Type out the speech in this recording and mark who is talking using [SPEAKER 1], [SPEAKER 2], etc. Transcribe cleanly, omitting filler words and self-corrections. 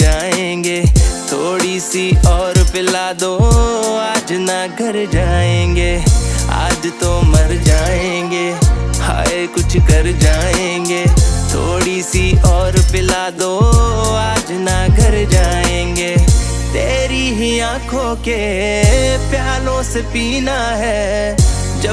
[SPEAKER 1] जाएंगे। थोड़ी सी और पिला दो, आज ना घर जाएंगे। आज तो मर जाएंगे, हाय कुछ कर जाएंगे। थोड़ी सी और पिला दो, आज ना घर जाएंगे। तेरी ही आंखों के प्यालों से पीना है।